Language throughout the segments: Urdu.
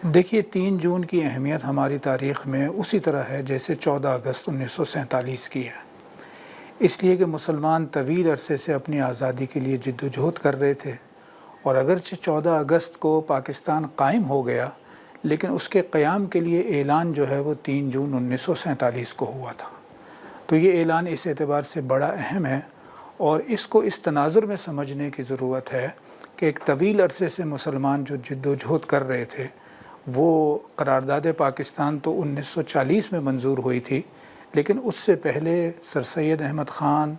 دیکھیے 3 جون کی اہمیت ہماری تاریخ میں اسی طرح ہے جیسے 14 اگست 1947 کی ہے، اس لیے کہ مسلمان طویل عرصے سے اپنی آزادی کے لیے جد و جہد کر رہے تھے، اور اگرچہ 14 اگست کو پاکستان قائم ہو گیا لیکن اس کے قیام کے لیے اعلان جو ہے وہ 3 جون 1947 کو ہوا تھا۔ تو یہ اعلان اس اعتبار سے بڑا اہم ہے اور اس کو اس تناظر میں سمجھنے کی ضرورت ہے کہ ایک طویل عرصے سے مسلمان جو جد و جہد کر رہے تھے، وہ قرارداد پاکستان تو 1940 میں منظور ہوئی تھی، لیکن اس سے پہلے سر سید احمد خان،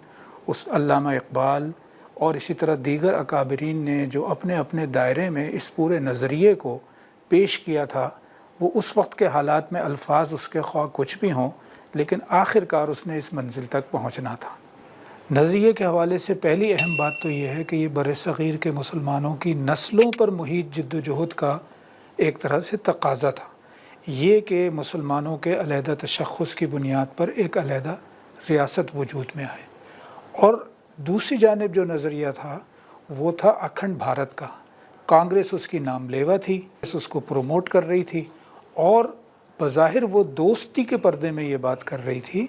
علامہ اقبال اور اسی طرح دیگر اکابرین نے جو اپنے اپنے دائرے میں اس پورے نظریے کو پیش کیا تھا، وہ اس وقت کے حالات میں الفاظ اس کے خواہ کچھ بھی ہوں لیکن آخر کار اس نے اس منزل تک پہنچنا تھا۔ نظریے کے حوالے سے پہلی اہم بات تو یہ ہے کہ یہ بر صغیر کے مسلمانوں کی نسلوں پر محیط جد و جہد کا ایک طرح سے تقاضا تھا، یہ کہ مسلمانوں کے علیحدہ تشخص کی بنیاد پر ایک علیحدہ ریاست وجود میں آئے، اور دوسری جانب جو نظریہ تھا وہ تھا اکھنڈ بھارت کا۔ کانگریس اس کی نام لیوا تھی، اس کو پروموٹ کر رہی تھی اور بظاہر وہ دوستی کے پردے میں یہ بات کر رہی تھی،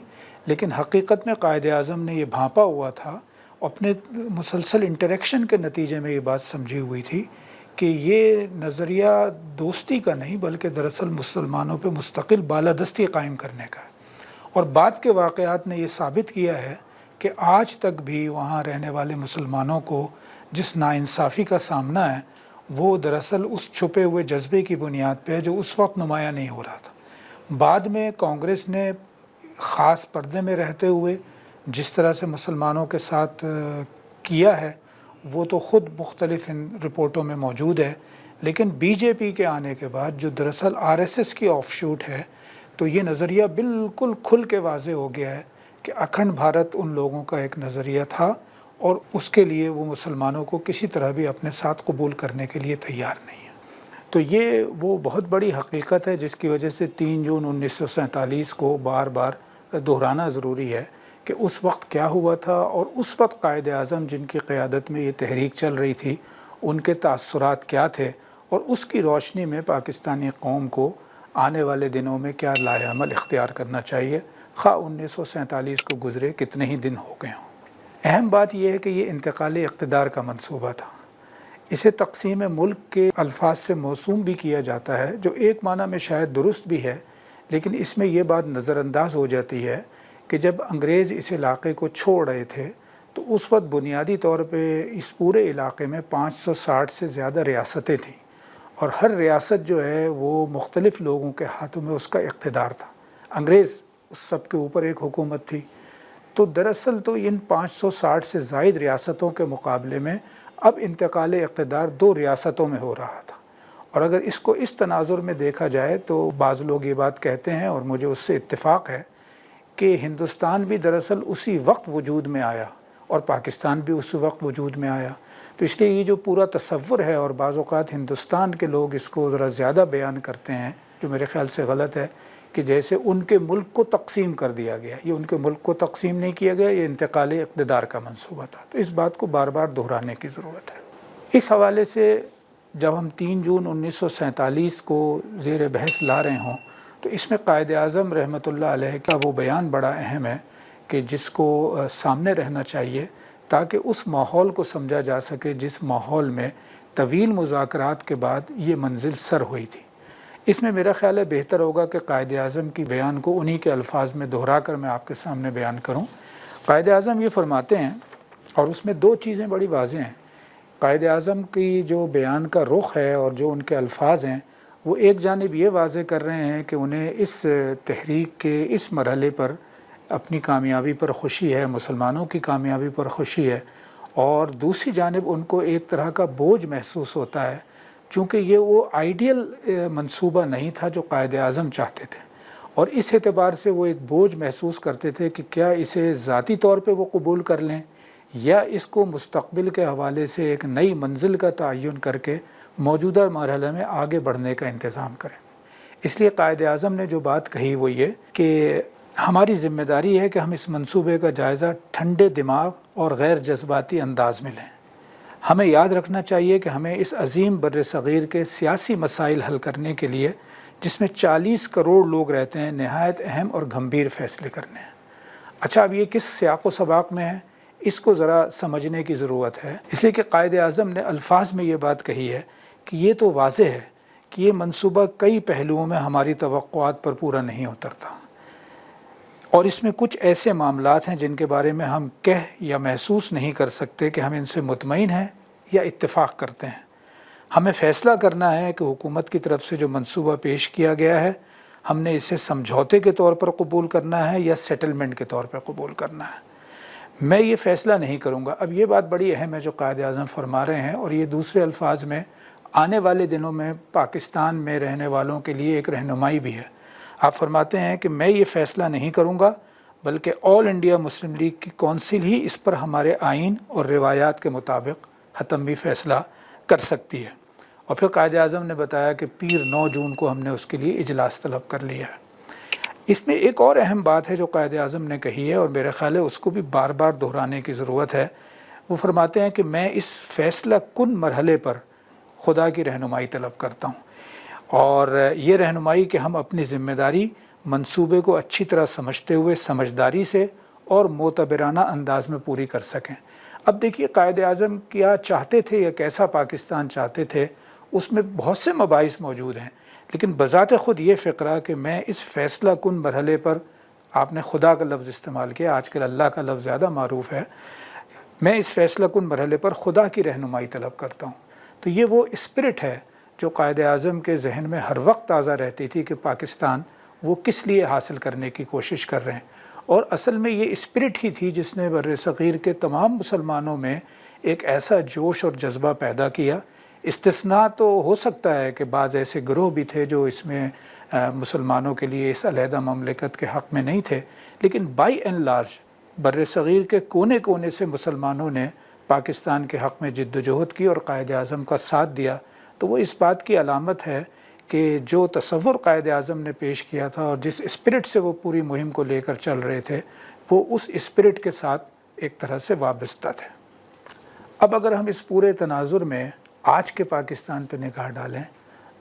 لیکن حقیقت میں قائد اعظم نے یہ بھانپا ہوا تھا، اپنے مسلسل انٹریکشن کے نتیجے میں یہ بات سمجھی ہوئی تھی کہ یہ نظریہ دوستی کا نہیں بلکہ دراصل مسلمانوں پہ مستقل بالادستی قائم کرنے کا ہے۔ اور بعد کے واقعات نے یہ ثابت کیا ہے کہ آج تک بھی وہاں رہنے والے مسلمانوں کو جس ناانصافی کا سامنا ہے وہ دراصل اس چھپے ہوئے جذبے کی بنیاد پہ ہے جو اس وقت نمایاں نہیں ہو رہا تھا۔ بعد میں کانگریس نے خاص پردے میں رہتے ہوئے جس طرح سے مسلمانوں کے ساتھ کیا ہے وہ تو خود مختلف ان رپورٹوں میں موجود ہے، لیکن بی جے پی کے آنے کے بعد جو دراصل RSS کی آف شوٹ ہے، تو یہ نظریہ بالکل کھل کے واضح ہو گیا ہے کہ اکھنڈ بھارت ان لوگوں کا ایک نظریہ تھا اور اس کے لیے وہ مسلمانوں کو کسی طرح بھی اپنے ساتھ قبول کرنے کے لیے تیار نہیں ہے۔ تو یہ وہ بہت بڑی حقیقت ہے جس کی وجہ سے 3 جون 1947 کو بار بار دہرانا ضروری ہے کہ اس وقت کیا ہوا تھا، اور اس وقت قائد اعظم جن کی قیادت میں یہ تحریک چل رہی تھی ان کے تاثرات کیا تھے، اور اس کی روشنی میں پاکستانی قوم کو آنے والے دنوں میں کیا لائحہ عمل اختیار کرنا چاہیے، خواہ 1947 کو گزرے کتنے ہی دن ہو گئے ہوں۔ اہم بات یہ ہے کہ یہ انتقال اقتدار کا منصوبہ تھا۔ اسے تقسیم ملک کے الفاظ سے موسوم بھی کیا جاتا ہے جو ایک معنی میں شاید درست بھی ہے، لیکن اس میں یہ بات نظر انداز ہو جاتی ہے کہ جب انگریز اس علاقے کو چھوڑ رہے تھے تو اس وقت بنیادی طور پہ اس پورے علاقے میں 560 سے زیادہ ریاستیں تھیں، اور ہر ریاست جو ہے وہ مختلف لوگوں کے ہاتھوں میں اس کا اقتدار تھا۔ انگریز اس سب کے اوپر ایک حکومت تھی۔ تو دراصل تو ان 560 سے زائد ریاستوں کے مقابلے میں اب انتقال اقتدار 2 ریاستوں میں ہو رہا تھا، اور اگر اس کو اس تناظر میں دیکھا جائے تو بعض لوگ یہ بات کہتے ہیں اور مجھے اس سے اتفاق ہے کہ ہندوستان بھی دراصل اسی وقت وجود میں آیا اور پاکستان بھی اسی وقت وجود میں آیا۔ تو اس لیے یہ جو پورا تصور ہے، اور بعض اوقات ہندوستان کے لوگ اس کو ذرا زیادہ بیان کرتے ہیں جو میرے خیال سے غلط ہے، کہ جیسے ان کے ملک کو تقسیم کر دیا گیا۔ یہ ان کے ملک کو تقسیم نہیں کیا گیا، یہ انتقال اقتدار کا منصوبہ تھا۔ تو اس بات کو بار بار دہرانے کی ضرورت ہے۔ اس حوالے سے جب ہم 3 جون 1947 کو زیر بحث لا رہے ہوں تو اس میں قائد اعظم رحمۃ اللہ علیہ کا وہ بیان بڑا اہم ہے کہ جس کو سامنے رہنا چاہیے تاکہ اس ماحول کو سمجھا جا سکے جس ماحول میں طویل مذاکرات کے بعد یہ منزل سر ہوئی تھی۔ اس میں میرا خیال ہے بہتر ہوگا کہ قائد اعظم کی بیان کو انہی کے الفاظ میں دہرا کر میں آپ کے سامنے بیان کروں۔ قائد اعظم یہ فرماتے ہیں، اور اس میں 2 چیزیں بڑی واضح ہیں۔ قائد اعظم کی جو بیان کا رخ ہے اور جو ان کے الفاظ ہیں، وہ ایک جانب یہ واضح کر رہے ہیں کہ انہیں اس تحریک کے اس مرحلے پر اپنی کامیابی پر خوشی ہے، مسلمانوں کی کامیابی پر خوشی ہے، اور دوسری جانب ان کو ایک طرح کا بوجھ محسوس ہوتا ہے چونکہ یہ وہ آئیڈیل منصوبہ نہیں تھا جو قائد اعظم چاہتے تھے، اور اس اعتبار سے وہ ایک بوجھ محسوس کرتے تھے کہ کیا اسے ذاتی طور پہ وہ قبول کر لیں یا اس کو مستقبل کے حوالے سے ایک نئی منزل کا تعین کر کے موجودہ مرحلے میں آگے بڑھنے کا انتظام کریں۔ اس لیے قائد اعظم نے جو بات کہی وہ یہ کہ ہماری ذمہ داری ہے کہ ہم اس منصوبے کا جائزہ ٹھنڈے دماغ اور غیر جذباتی انداز میں لیں۔ ہمیں یاد رکھنا چاہیے کہ ہمیں اس عظیم بر صغیر کے سیاسی مسائل حل کرنے کے لیے، جس میں 40 کروڑ لوگ رہتے ہیں، نہایت اہم اور گھمبیر فیصلے کرنے ہیں۔ اچھا، اب یہ کس سیاق و سباق میں ہے، اس کو ذرا سمجھنے کی ضرورت ہے، اس لیے کہ قائد اعظم نے الفاظ میں یہ بات کہی ہے کہ یہ تو واضح ہے کہ یہ منصوبہ کئی پہلوؤں میں ہماری توقعات پر پورا نہیں اترتا، اور اس میں کچھ ایسے معاملات ہیں جن کے بارے میں ہم کہہ یا محسوس نہیں کر سکتے کہ ہم ان سے مطمئن ہیں یا اتفاق کرتے ہیں۔ ہمیں فیصلہ کرنا ہے کہ حکومت کی طرف سے جو منصوبہ پیش کیا گیا ہے، ہم نے اسے سمجھوتے کے طور پر قبول کرنا ہے یا سیٹلمنٹ کے طور پر قبول کرنا ہے۔ میں یہ فیصلہ نہیں کروں گا۔ اب یہ بات بڑی اہم ہے جو قائد اعظم فرما رہے ہیں، اور یہ دوسرے الفاظ میں آنے والے دنوں میں پاکستان میں رہنے والوں کے لیے ایک رہنمائی بھی ہے۔ آپ فرماتے ہیں کہ میں یہ فیصلہ نہیں کروں گا، بلکہ آل انڈیا مسلم لیگ کی کونسل ہی اس پر ہمارے آئین اور روایات کے مطابق حتمی فیصلہ کر سکتی ہے۔ اور پھر قائد اعظم نے بتایا کہ پیر 9 جون کو ہم نے اس کے لیے اجلاس طلب کر لیا ہے۔ اس میں ایک اور اہم بات ہے جو قائد اعظم نے کہی ہے، اور میرے خیال ہے اس کو بھی بار بار دہرانے کی ضرورت ہے۔ وہ فرماتے ہیں کہ میں اس فیصلہ کن مرحلے پر خدا کی رہنمائی طلب کرتا ہوں، اور یہ رہنمائی کہ ہم اپنی ذمہ داری منصوبے کو اچھی طرح سمجھتے ہوئے سمجھداری سے اور معتبرانہ انداز میں پوری کر سکیں۔ اب دیکھیے قائد اعظم کیا چاہتے تھے یا کیسا پاکستان چاہتے تھے، اس میں بہت سے مباحث موجود ہیں، لیکن بذات خود یہ فقرہ کہ میں اس فیصلہ کن مرحلے پر، آپ نے خدا کا لفظ استعمال کیا، آج کل اللہ کا لفظ زیادہ معروف ہے، میں اس فیصلہ کن مرحلے پر خدا کی رہنمائی طلب کرتا ہوں۔ تو یہ وہ اسپرٹ ہے جو قائد اعظم کے ذہن میں ہر وقت تازہ رہتی تھی کہ پاکستان وہ کس لیے حاصل کرنے کی کوشش کر رہے ہیں، اور اصل میں یہ اسپرٹ ہی تھی جس نے بر صغیر کے تمام مسلمانوں میں ایک ایسا جوش اور جذبہ پیدا کیا۔ استثناء تو ہو سکتا ہے کہ بعض ایسے گروہ بھی تھے جو اس میں مسلمانوں کے لیے اس علیحدہ مملکت کے حق میں نہیں تھے، لیکن بائی اینڈ لارج بر صغیر کے کونے کونے سے مسلمانوں نے پاکستان کے حق میں جد و جہد کی اور قائد اعظم کا ساتھ دیا۔ تو وہ اس بات کی علامت ہے کہ جو تصور قائد اعظم نے پیش کیا تھا اور جس اسپرٹ سے وہ پوری مہم کو لے کر چل رہے تھے، وہ اس اسپرٹ کے ساتھ ایک طرح سے وابستہ تھے۔ اب اگر ہم اس پورے تناظر میں آج کے پاکستان پہ نگاہ ڈالیں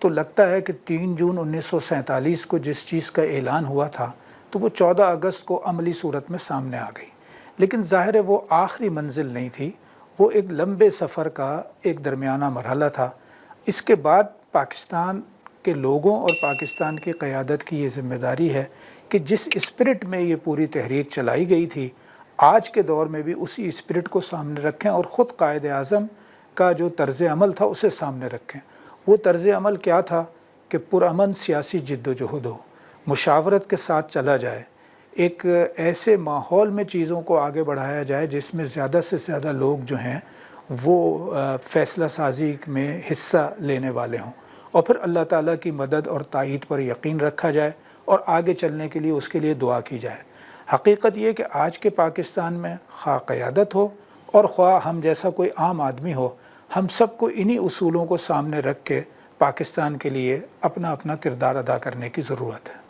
تو لگتا ہے کہ 3 جون 1947 کو جس چیز کا اعلان ہوا تھا تو وہ 14 اگست کو عملی صورت میں سامنے آ گئی، لیکن ظاہر ہے وہ آخری منزل نہیں تھی، وہ ایک لمبے سفر کا ایک درمیانہ مرحلہ تھا۔ اس کے بعد پاکستان کے لوگوں اور پاکستان کی قیادت کی یہ ذمہ داری ہے کہ جس اسپرٹ میں یہ پوری تحریک چلائی گئی تھی، آج کے دور میں بھی اسی اسپرٹ کو سامنے رکھیں اور خود قائد اعظم کا جو طرز عمل تھا اسے سامنے رکھیں۔ وہ طرز عمل کیا تھا کہ پرامن سیاسی جد و جہد ہو، مشاورت کے ساتھ چلا جائے، ایک ایسے ماحول میں چیزوں کو آگے بڑھایا جائے جس میں زیادہ سے زیادہ لوگ جو ہیں وہ فیصلہ سازی میں حصہ لینے والے ہوں، اور پھر اللہ تعالیٰ کی مدد اور تائید پر یقین رکھا جائے اور آگے چلنے کے لیے اس کے لیے دعا کی جائے۔ حقیقت یہ کہ آج کے پاکستان میں خواہ قیادت ہو اور خواہ ہم جیسا کوئی عام آدمی ہو، ہم سب کو انہی اصولوں کو سامنے رکھ کے پاکستان کے لیے اپنا اپنا کردار ادا کرنے کی ضرورت ہے۔